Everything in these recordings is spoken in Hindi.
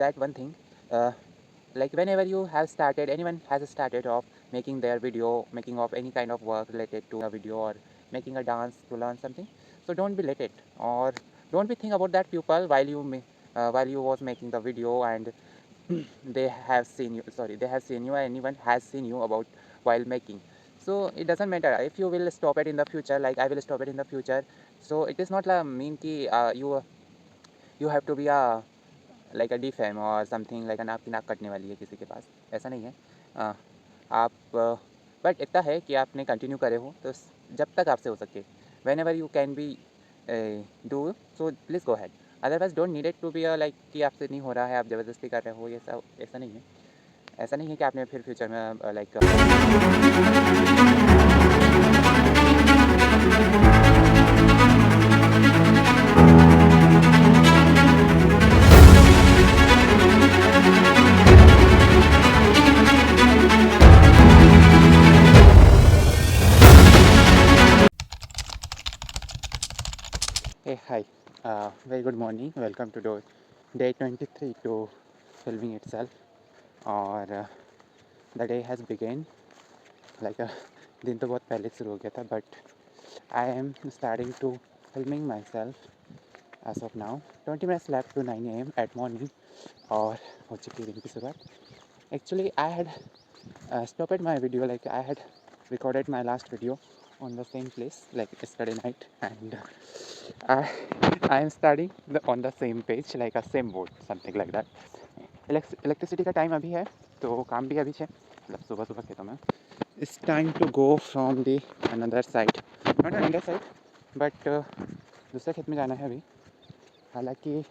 that one thing, like whenever you have started, anyone has started of making their video, making of any kind of work related to a video or making a dance to learn something. So don't be let it, or don't be think about that people while you was making the video, and they have seen you, sorry, they have seen you, or anyone has seen you about while making. So it doesn't matter if you will stop it in the future, like I will stop it in the future. So it is not like mean ki you have to be a like a D fam और समथिंग लाइक आपकी नाक कटने वाली है किसी के पास, ऐसा नहीं है। आप बट इतना है कि आपने कंटिन्यू करे हो, तो जब तक आपसे हो सके, whenever you can be do, so please go ahead. Otherwise don't need it to be like कि आपसे नहीं हो रहा है, आप ज़बरदस्ती कर रहे हो, ये सब ऐसा नहीं है। ऐसा नहीं है कि आपने फिर फ्यूचर में like Hey, hi. Very good morning. Welcome to day 23 to filming itself. और the day has begun. Like दिन तो बहुत पहले शुरू हो गया था, but I am starting to filming myself as of now. 20 minutes left to 9 a.m. at morning. और हो चुकी दिन की शुरुआत. Actually, I had stopped my video, like I had recorded my last video on the same place like yesterday night, and I am studying on the same page like a same board, something like that. Electricity का टाइम अभी है, तो काम भी अभी है, मतलब सुबह सुबह खेतों में. It's time to go from the another side, not another side but दूसरे खेत में जाना है अभी. हालांकि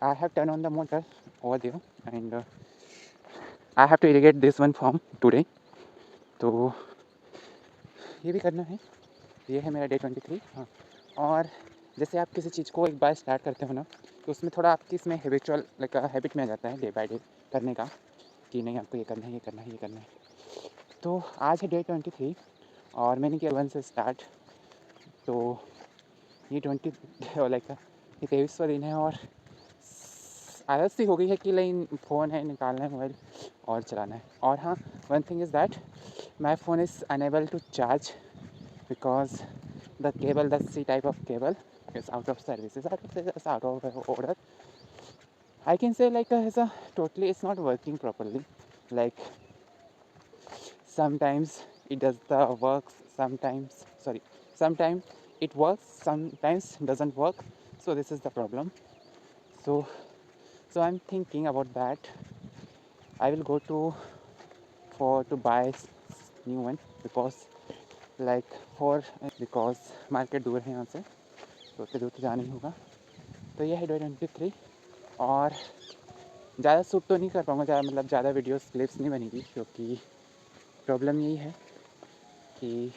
I have turn on the motor over there and I have to irrigate this one farm today. तो ये भी करना है. ये है मेरा डे 23. हाँ, और जैसे आप किसी चीज़ को एक बार स्टार्ट करते हो ना, तो उसमें थोड़ा आपकी इसमें हैबिचुअल लाइक हैबिट में आ जाता है डे बाय डे करने का, कि नहीं आपको ये करना है, ये करना है, ये करना है. तो आज है डे 23 और मैंने किया 1 से स्टार्ट. तो ये 20 लाइक ये 23वां दिन है और आदत सी हो गई है कि लाइक फ़ोन है, निकालना है मोबाइल और चलाना है. और हाँ, one thing is that my phone is unable to charge because the cable, the C type of cable is out of service, is out of order. I can say like it's totally, it's not working properly. Like sometimes it does the works, sometimes it works, sometimes doesn't work. So this is the problem. So I'm thinking about that. I will go to buy new one because like for because market दूर है यहाँ से, तो उतने दूर तो जाना ही होगा. तो ये है डे 23 और ज़्यादा शूट तो नहीं कर पाऊँगा, मतलब ज़्यादा वीडियोस क्लिप्स नहीं बनेगी, क्योंकि प्रॉब्लम यही है कि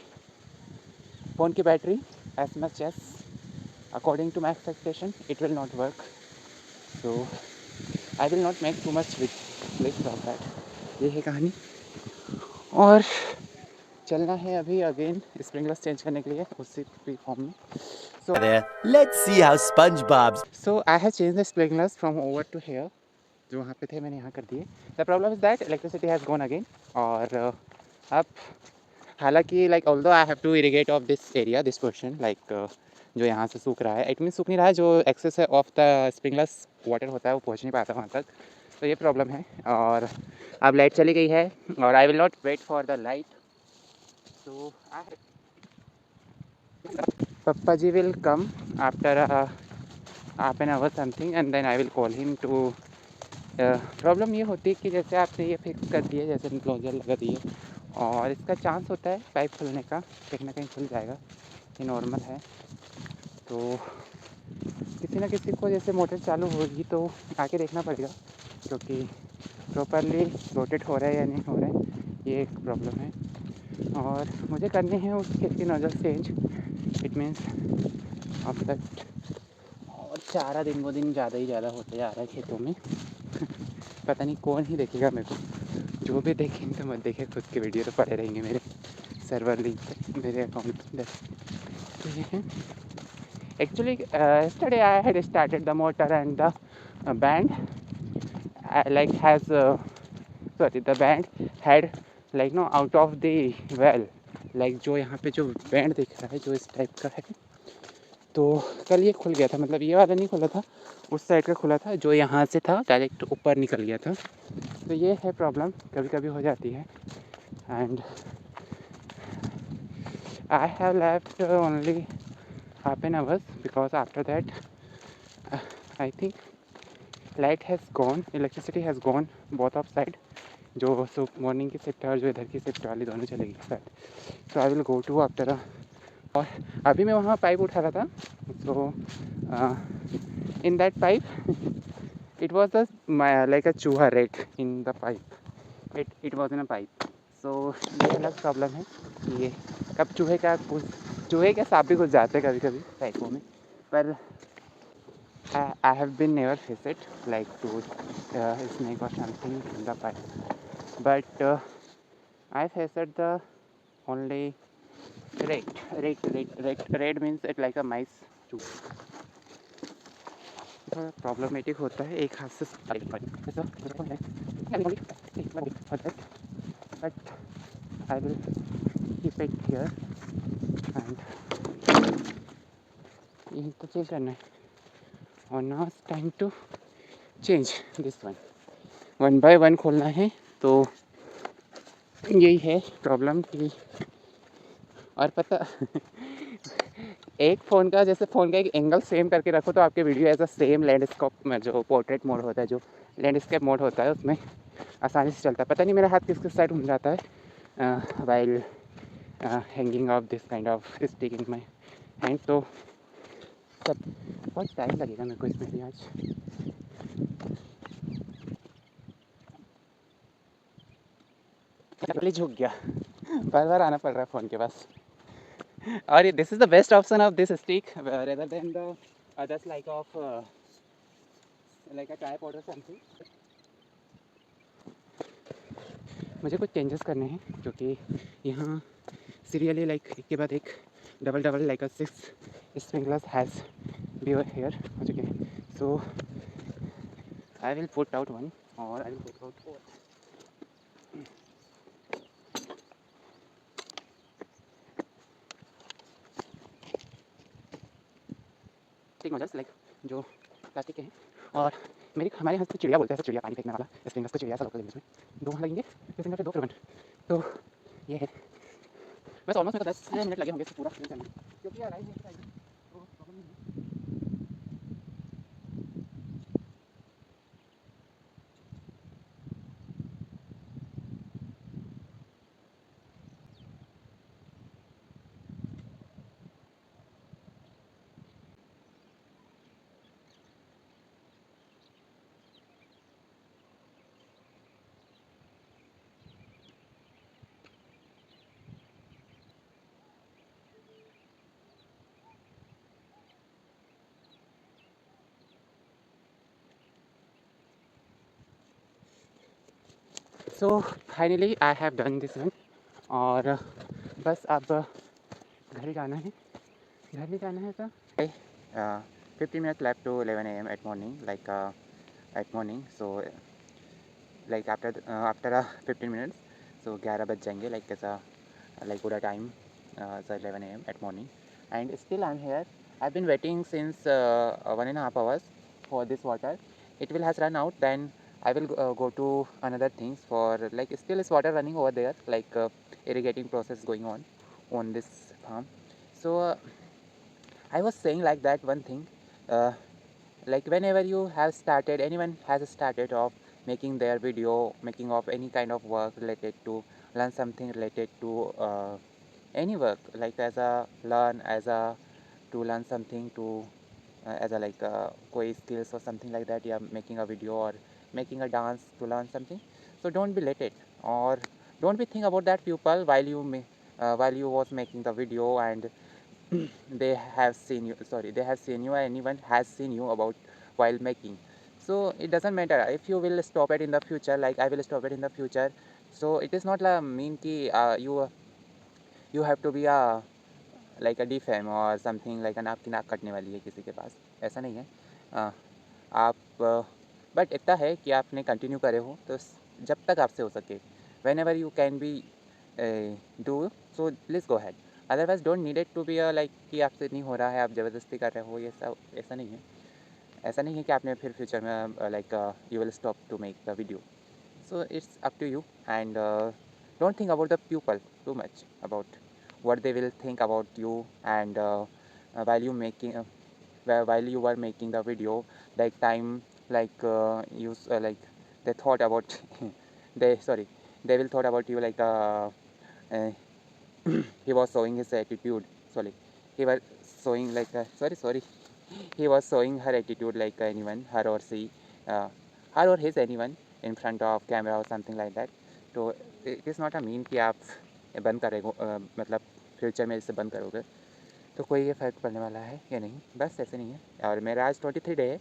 फ़ोन की battery as much as according to my expectation it will not work. So I will not make too much with clips of that. ये है कहानी. और चलना है अभी अगेन स्प्रिंगलर्स चेंज करने के लिए उसी फॉर्म में. So let's see how SpongeBob's. So I have changed the sprinklers from over to here. जो वहाँ पे थे मैंने यहाँ कर दिए. The problem is that electricity has gone again. और अब हालांकि like although I have to irrigate of this area, this portion like जो यहाँ से सूख रहा है, इट मीन सूख नहीं रहा है, जो एक्सेस है ऑफ द स्प्रिंगलर्स वाटर होता है वो पहुँच नहीं पाता वहाँ तक. तो ये प्रॉब्लम है. और अब लाइट चली गई है और I will not wait for the light. So Papa ji will come after half an hour something and then I will call him to. Problem ये होती है कि जैसे आपने ये फिक्स कर दिए, जैसे इनक्लोजर लगा दिए, और इसका चांस होता है पाइप खुलने का, कहीं ना कहीं खुल जाएगा, ये नॉर्मल है. तो किसी ना किसी को जैसे मोटर चालू होगी तो आके देखना पड़ेगा, क्योंकि प्रॉपरली रोटेट हो रहा है या नहीं हो रहा है, ये एक प्रॉब्लम है. और मुझे करने हैं उस खेत की नज़र चेंज. इट मीन्स अब तक और चारा दिन ब दिन ज़्यादा ही ज़्यादा होते जा रहा है खेतों में. पता नहीं कौन ही देखेगा मेरे को. जो भी देखेंगे तो मत देखे, खुद के वीडियो तो पड़े रहेंगे मेरे सर्वर लिंक पे, मेरे अकाउंट पे. तो ये है actually yesterday I had started the motor and the band, like has sorry, the band had like no out of the well, like जो यहाँ पे जो बैंड दिख रहा है जो इस टाइप का है, तो कल ये खुल गया था, मतलब ये वाला नहीं खुला था, उस साइड का खुला था जो यहाँ से था डायरेक्ट ऊपर निकल गया था। तो ये है प्रॉब्लम, कभी कभी हो जाती है। And I have left only half an hours because after that I think light has gone, electricity has gone both of side, जो सो मॉर्निंग की शिफ्ट है और जो इधर की शिफ्ट वाली दोनों चलेगी शायद। So I will go to after और अभी मैं वहाँ पाइप उठा रहा था, so in that pipe it was the like a चूहा rat in the pipe, it was in a pipe. So ये अलग प्रॉब्लम है कि ये कब चूहे क्या सांप भी घुस जाते हैं कभी कभी पाइपों में, पर I have been never faced it like to snake or something in the pipe, but I faced the only red means it like a mice too. थोड़ा प्रॉब्लमेटिक होता है एक हाथ से but I will keep it here and यही तो चेंज करना है। और now it's time to change this one by one खोलना है, तो यही है प्रॉब्लम कि और पता एक फ़ोन का जैसे फ़ोन का एक एंगल सेम करके रखो तो आपके video as a same landscape में जो पोर्ट्रेट मोड होता है, जो लैंडस्केप मोड होता है उसमें आसानी से चलता है। पता नहीं मेरा हाथ किस किस साइड घूम जाता है while hanging of this kind of stick in my hand. तो सब बहुत टाइम लगेगा मेरे को इसमें भी आज। झुक गया, बार बार आना पड़ रहा है फ़ोन के पास। और this is the best option of this stick rather than the others like of like a tripod और समथिंग। मुझे कुछ चेंजेस करने हैं क्योंकि यहाँ सीरियली लाइक एक के बाद एक double like a 6 sprinklers has be here हो चुके हैं। So I will put out one और I will put out four. Nozzles like जो प्लास्टिक के हैं, और हमारे यहाँ से चिड़िया बोलते हैं, चिड़िया पानी फेंकने वाला स्प्रिंकलर्स को चिड़िया सा लोकल इंग्लिश में, 2 लगेंगे स्प्रिंकलर पे 2 फ्रिगमेंट। तो ये है बस ऑलमोस्ट मेरे को 10 मिनट लगे होंगे इसको पूरा क्लीन करने में, क्योंकि यार राइस है तो प्रॉब्लम नहीं है। So finally I have done this one, और बस अब घर ही जाना है, तो 15 minutes left to 11 a.m. at morning, like at morning. So like after 15 minutes, so 11 बज जाएंगे, like ऐसा like पूरा time so 11 a.m. at morning, and still I'm here. I've been waiting since 1.5 hours for this water. It will has run out, then I will go to another things for like still is water running over there, like irrigating process going on this farm. So I was saying like that one thing, like whenever you have started, anyone has started of making their video, making of any kind of work related to learn something related to any work, like as a learn as a to learn something to as a like koi skills or something like that, yeah, making a video or making a dance to learn something. So don't be late or don't be think about that people while you was making the video, and they have seen you, or anyone has seen you about while making. So it doesn't matter if you will stop it in the future, like I will stop it in the future. So it is not like mean ki you have to be a like a defame or something, like an आपकी नाक कटने वाली है किसी के पास, ऐसा नहीं है। आप बट इतना है कि आपने कंटिन्यू करे हो तो जब तक आपसे हो सके, whenever you can be do, so please go ahead. Otherwise don't needed to be like कि आपसे नहीं हो रहा है, आप ज़बरदस्ती कर रहे हो, ये सब ऐसा नहीं है। ऐसा नहीं है कि आपने फिर फ्यूचर में like you will stop to make the video. So it's up to you, and don't think about the people too much about what they will think about you. And while you making while you were making the video, like time, like like they thought about they will thought about you like uh, he was showing his attitude. Sorry, he was showing like sorry he was showing her attitude like anyone, her or she, uh, her or his anyone in front of camera or something like that. तो it is not a mean कि आप बंद करेगो मतलब फ्यूचर में इसे बंद करोगे तो कोई ये फ़र्क पड़ने वाला है या नहीं, बस ऐसे नहीं है। और मेरा आज 23 डे है,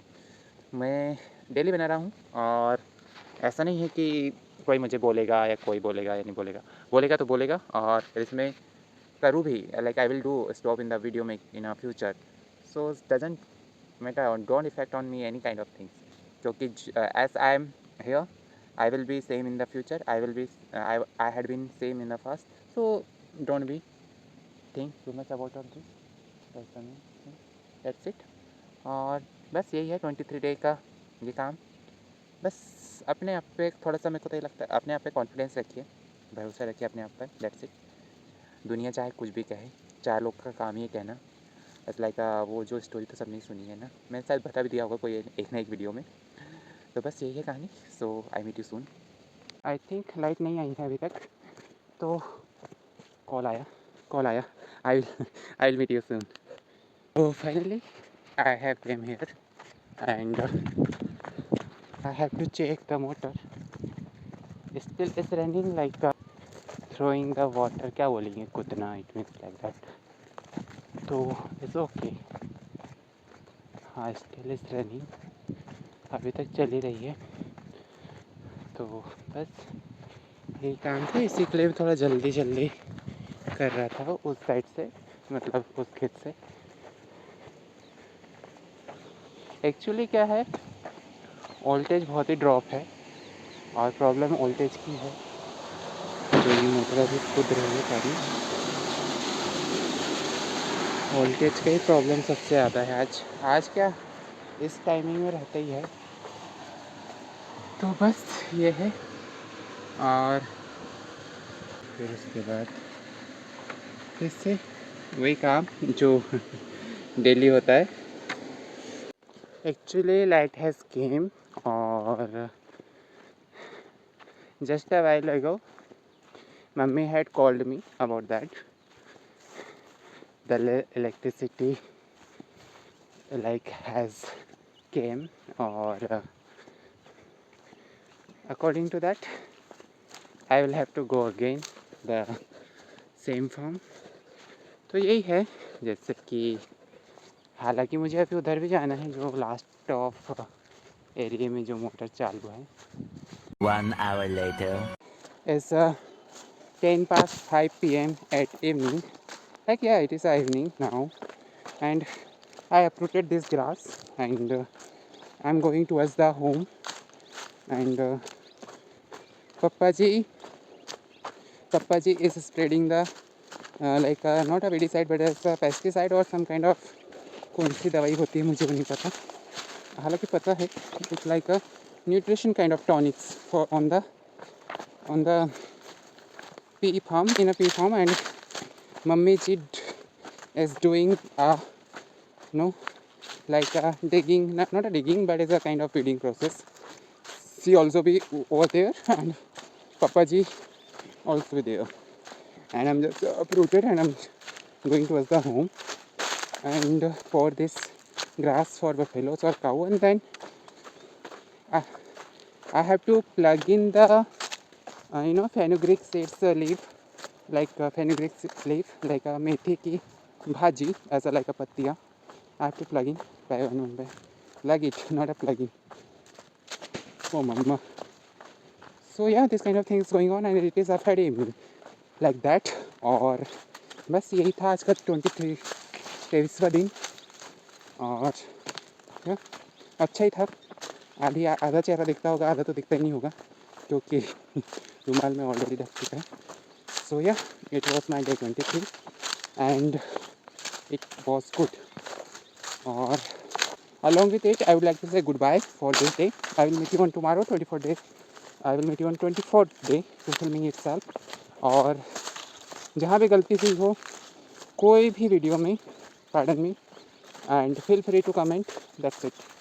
मैं डेली बना रहा हूँ, और ऐसा नहीं है कि कोई मुझे बोलेगा या कोई बोलेगा या नहीं बोलेगा, बोलेगा तो बोलेगा, और इसमें करूँ भी, like I will do stop in the video make in a future, so doesn't matter, don't effect on me any kind of things, क्योंकि as I am here I will be same in the future. I had been same in the past. So don't be think too much about all this. ऐसा नहीं, that's it. और बस यही है 23 डे का ये काम। बस अपने आप पे थोड़ा सा, मेरे को तो ये लगता है, अपने आप पे कॉन्फिडेंस रखिए, भरोसा रखिए अपने आप पर, दैट्स इट। दुनिया चाहे कुछ भी कहे, 4 लोग का काम ही कहना। बस लाइक वो जो स्टोरी तो सबने सुनी है ना, मैंने शायद बता भी दिया होगा कोई एक ना एक वीडियो में। तो बस यही है कहानी। So I meet you soon. I think light नहीं आई है अभी तक, तो कॉल आया I will meet you soon. तो finally I have came here and I have to check the motor, still is running like throwing the water, क्या बोलेंगे, कुतना, इट मीन्स लाइक दैट, तो इट्स ओके। हाँ, स्टिल इज रनिंग, अभी तक चल ही रही है। तो बस यही काम था, इसी के लिए थोड़ा जल्दी कर रहा था उस साइड से, मतलब उस खेत से। एक्चुअली क्या है, वोल्टेज बहुत ही ड्रॉप है, और प्रॉब्लम वोल्टेज की है, जो ये मोटर अभी कूद रही है पानी, वोल्टेज का ही प्रॉब्लम सबसे ज़्यादा है आज क्या इस टाइमिंग में रहता ही है। तो बस ये है, और फिर उसके बाद फिर से वही काम जो डेली होता है। एक्चुअली लाइट हैज़ केम, और just a while ago mummy had called me about that the electricity like has came, or according to that I will have to go again the same farm। तो यही है, जैसे कि हालांकि मुझे अभी उधर भी जाना है, जो लास्ट ऑफ एरिया में जो मोटर चालू है। 1 hour later. It's 10 past 5 p.m. at evening. Like yeah, it is evening now, and I uprooted this grass, and I'm going towards the home, and Pappaji is spreading the like not a weedicide but it's a pesticide or some kind of, कौन सी दवाई होती है मुझे नहीं पता, हालांकि पता है, it's like a nutrition kind of tonics for on the pea farm, in a pea farm, and mummy ji is doing like digging, not a digging but it's a kind of feeding process. She also be over there, and Papa ji also there, and I'm just uprooted and I'm going towards the home, and for this grass for buffaloes or cow, and then I have to plug in the fenugreek seeds leaf, like fenugreek leaf, like a methi ki bhaji, as a like a pattiya. I have to plug in by one by plug it, not a plug in. Oh mama. So yeah, this kind of thing is going on, and it is a Friday evening like that। और बस यही था आज का 23वां दिन, और अच्छा ही था, आधा चेहरा दिखता होगा, आधा तो दिखता ही नहीं होगा क्योंकि रुमाल में ऑलरेडी ढक चुका है. सो या, it was my day 23 and it was good. Or along with it, I would like to say goodbye for this day. I will meet you on tomorrow, 24th day. I will meet you on 24th day to filming itself. और जहाँ भी गलती हुई हो कोई भी वीडियो में, pardon me, and feel free to comment. That's it.